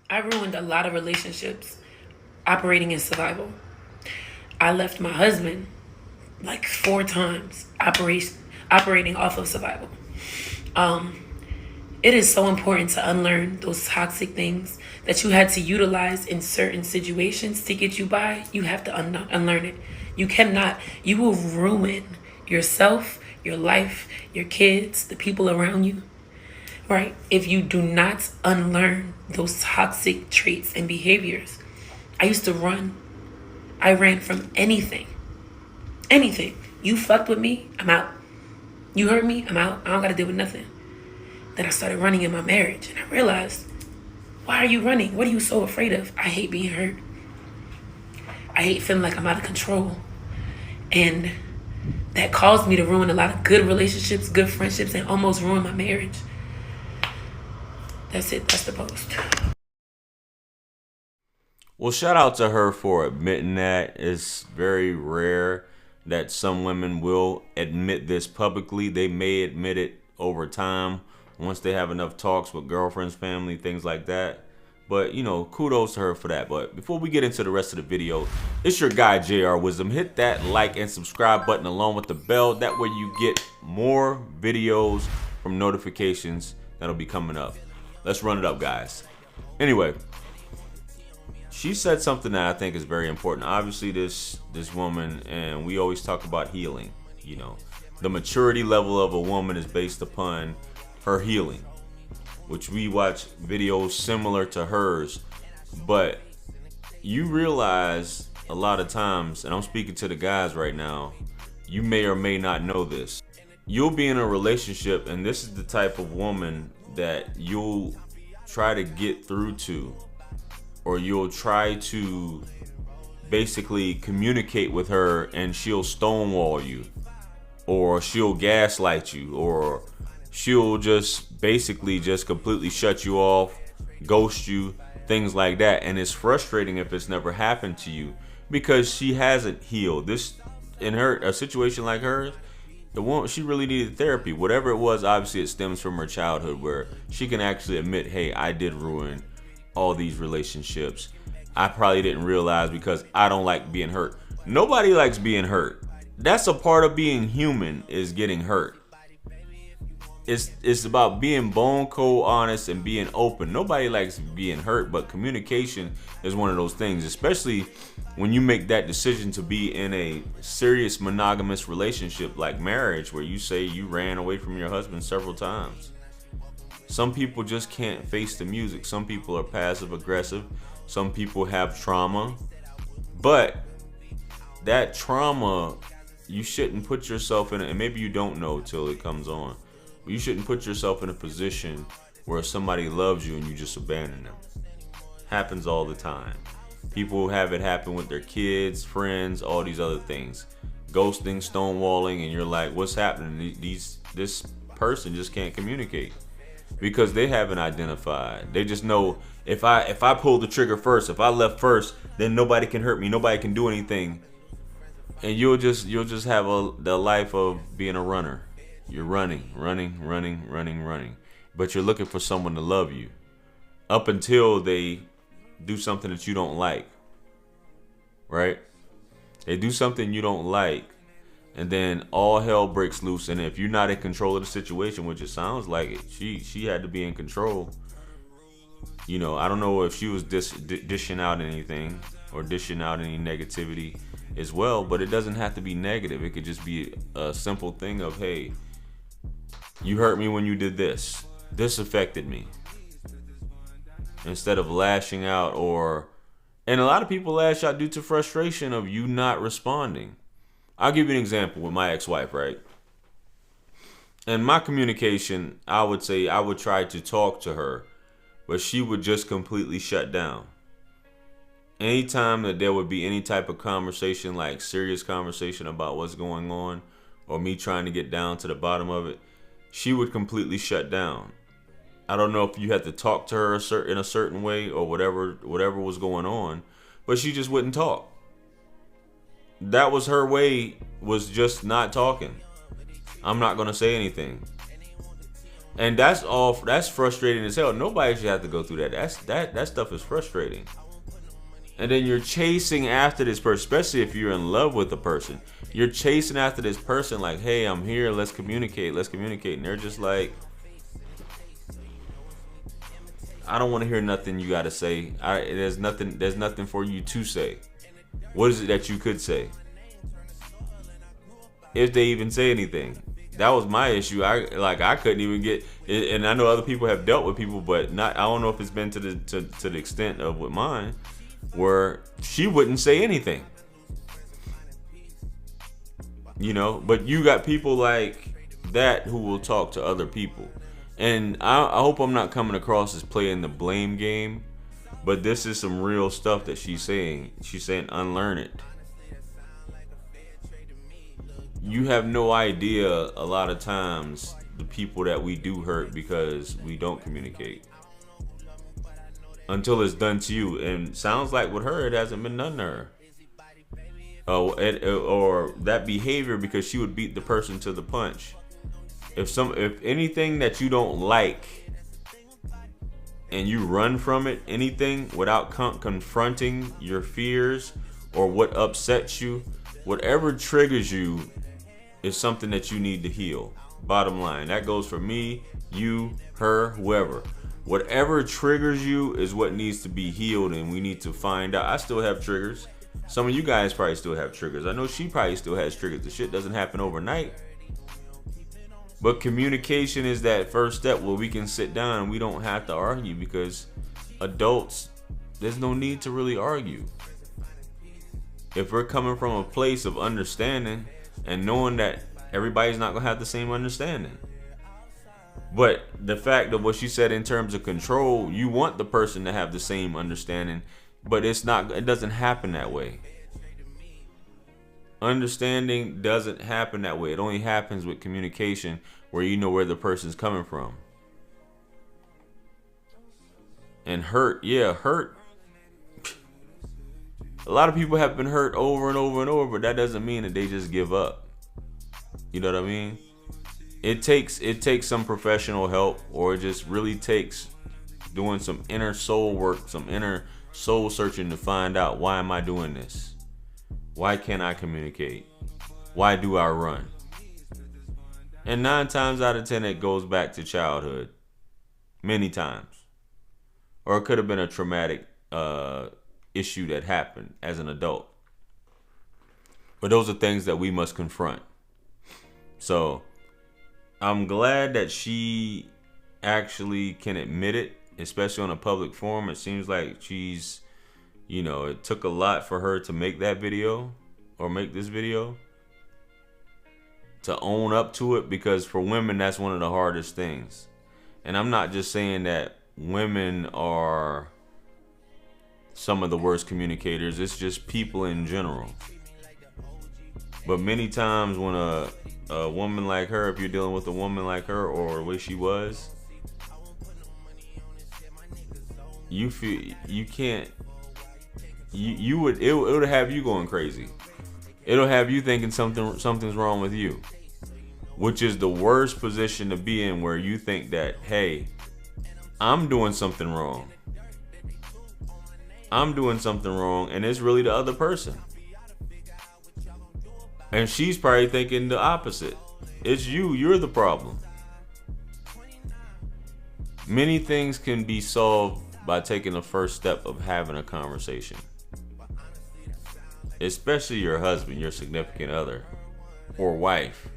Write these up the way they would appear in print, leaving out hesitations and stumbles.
I ruined a lot of relationships operating in survival. I left my husband like 4 times operating off of survival. Um, it is so important to unlearn those toxic things that you had to utilize in certain situations to get you by. You have to unlearn it. You cannot, you will ruin yourself, your life, your kids, the people around you, right? If you do not unlearn those toxic traits and behaviors. I used to run. I ran from anything. Anything. You fucked with me, I'm out. You hurt me, I'm out. I don't gotta deal with nothing. Then I started running in my marriage and I realized, why are you running? What are you so afraid of? I hate being hurt. I hate feeling like I'm out of control. And that caused me to ruin a lot of good relationships, good friendships, and almost ruin my marriage. That's it. That's the post. Well, shout out to her for admitting that. It's very rare that some women will admit this publicly. They may admit it over time once they have enough talks with girlfriends, family, things like that. But, you know, kudos to her for that. But before we get into the rest of the video, it's your guy, JR Wisdom. Hit that like and subscribe button along with the bell. That way you get more videos from notifications that'll be coming up. Let's run it up, guys. Anyway, she said something that I think is very important. Obviously, this woman, and we always talk about healing. You know, the maturity level of a woman is based upon her healing, which we watch videos similar to hers. But you realize a lot of times, and I'm speaking to the guys right now, you may or may not know this. You'll be in a relationship, and this is the type of woman that you'll try to get through to, or you'll try to basically communicate with her and she'll stonewall you, or she'll gaslight you, or she'll just basically just completely shut you off, ghost you, things like that. And it's frustrating if it's never happened to you because she hasn't healed. This, in a situation like hers, the woman, she really needed therapy. Whatever it was, obviously it stems from her childhood where she can actually admit, hey, I did ruin all these relationships. I probably didn't realize because I don't like being hurt. Nobody likes being hurt. That's a part of being human, is getting hurt. It's about being bone cold honest and being open. Nobody likes being hurt, but communication is one of those things, especially when you make that decision to be in a serious monogamous relationship like marriage, where you say you ran away from your husband several times. Some people just can't face the music. Some people are passive aggressive. Some people have trauma. But that trauma, you shouldn't put yourself in it, and maybe you don't know till it comes on. But you shouldn't put yourself in a position where somebody loves you and you just abandon them. Happens all the time. People have it happen with their kids, friends, all these other things. Ghosting, stonewalling, and you're like, what's happening? This person just can't communicate because they haven't identified. They just know, if I pull the trigger first, if I left first, then nobody can hurt me, nobody can do anything. And you'll just have the life of being a runner. You're running, but you're looking for someone to love you up until they do something that you don't like, right? They do something you don't like, and then all hell breaks loose. And if you're not in control of the situation, which it sounds like it, she had to be in control. You know, I don't know if she was dishing out anything or dishing out any negativity as well, but it doesn't have to be negative. It could just be a simple thing of, hey, you hurt me when you did this. This affected me. Instead of lashing out, and a lot of people lash out due to frustration of you not responding. I'll give you an example with my ex-wife, right? In my communication, I would say I would try to talk to her, but she would just completely shut down. Anytime that there would be any type of conversation, like serious conversation about what's going on, or me trying to get down to the bottom of it, she would completely shut down. I don't know if you had to talk to her in a certain way or whatever was going on, but she just wouldn't talk. That was her way, was just not talking. I'm not going to say anything. And that's frustrating as hell. Nobody should have to go through that. That stuff is frustrating. And then you're chasing after this person, especially if you're in love with the person. You're chasing after this person like, hey, I'm here, let's communicate. And they're just like, I don't want to hear nothing you gotta say. There's nothing for you to say. What is it that you could say? If they even say anything. That was my issue. I couldn't even get, and I know other people have dealt with people, but not. I don't know if it's been to the extent of with mine, where she wouldn't say anything. You know, but you got people like that who will talk to other people, and I hope I'm not coming across as playing the blame game, but this is some real stuff that she's saying. She's saying unlearn it. You have no idea a lot of times the people that we do hurt because we don't communicate until it's done to you. And sounds like with her, it hasn't been done to her. Or that behavior, because she would beat the person to the punch. If anything that you don't like and you run from it, anything without confronting your fears or what upsets you, whatever triggers you is something that you need to heal. Bottom line. That goes for me, you, her, whoever. Whatever triggers you is what needs to be healed, and we need to find out. I still have triggers. Some of you guys probably still have triggers. I know she probably still has triggers. The shit doesn't happen overnight. But communication is that first step where we can sit down and we don't have to argue, because adults, there's no need to really argue. If we're coming from a place of understanding and knowing that everybody's not gonna have the same understanding. But the fact of what she said in terms of control, you want the person to have the same understanding, but it doesn't happen that way. Understanding doesn't happen that way. It only happens with communication, where you know where the person's coming from. And hurt. A lot of people have been hurt over and over and over, but that doesn't mean that they just give up. You know what I mean? It takes some professional help, or it just really takes doing some inner soul work, some inner soul searching to find out, why am I doing this? Why can't I communicate? Why do I run? And 9 times out of 10, it goes back to childhood. Many times. Or it could have been a traumatic issue that happened as an adult. But those are things that we must confront. So I'm glad that she actually can admit it, especially on a public forum. It seems like she's, it took a lot for her to make that video, or make this video, to own up to it, because for women, that's one of the hardest things. And I'm not just saying that women are some of the worst communicators. It's just people in general. But many times when a woman like her, if you're dealing with a woman like her, or the way she was, you feel you can't. It would have you going crazy. It'll have you thinking something's wrong with you, which is the worst position to be in, where you think that, hey, I'm doing something wrong. I'm doing something wrong, and it's really the other person. And she's probably thinking the opposite. It's you. You're the problem. Many things can be solved by taking the first step of having a conversation. Especially your husband, your significant other, or wife.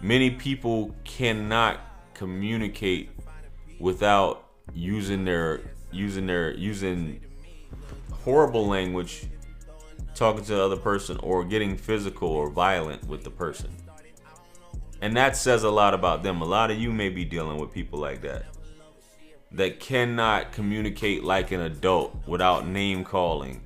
Many people cannot communicate without using horrible language, talking to the other person, or getting physical or violent with the person. And that says a lot about them. A lot of you may be dealing with people like that cannot communicate like an adult without name calling,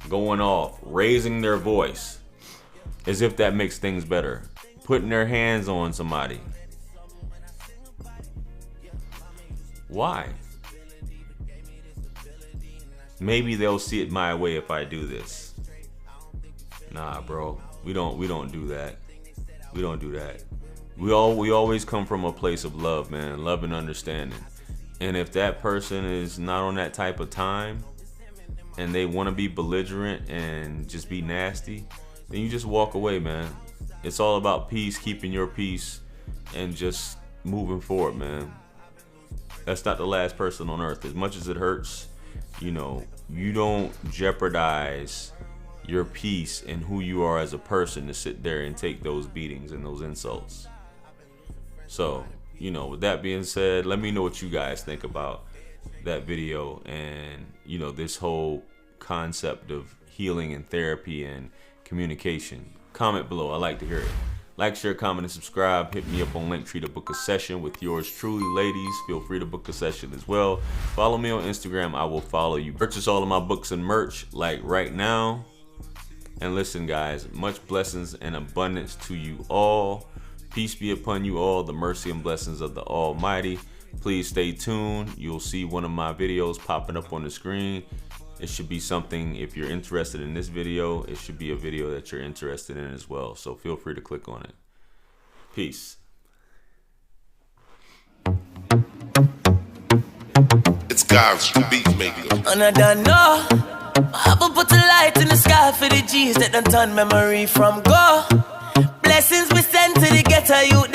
going off, raising their voice as if that makes things better, putting their hands on somebody. Why? Maybe they'll see it my way if I do this. Nah, bro. We don't do that. We don't do that. We always come from a place of love, man, love and understanding. And if that person is not on that type of time and they want to be belligerent and just be nasty, then you just walk away, man. It's all about peace, keeping your peace, and just moving forward, man. That's not the last person on earth. As much as it hurts, you know, you don't jeopardize your peace and who you are as a person to sit there and take those beatings and those insults. So, you know, with that being said, let me know what you guys think about that video and, you know, this whole concept of healing and therapy and communication. Comment below. I like to hear it. Like, share, comment, and subscribe. Hit me up on Linktree to book a session with yours truly, ladies. Feel free to book a session as well. Follow me on Instagram. I will follow you. Purchase all of my books and merch like right now. And listen, guys, much blessings and abundance to you all. Peace be upon you all, the mercy and blessings of the Almighty. Please stay tuned. You'll see one of my videos popping up on the screen. It should be something, if you're interested in this video, it should be a video that you're interested in as well. So feel free to click on it. Peace. It's God's beat, maybe. And I don't know. I will put a light in the sky for the G's that done turn memory from go. Blessings we send to the ghetto youth.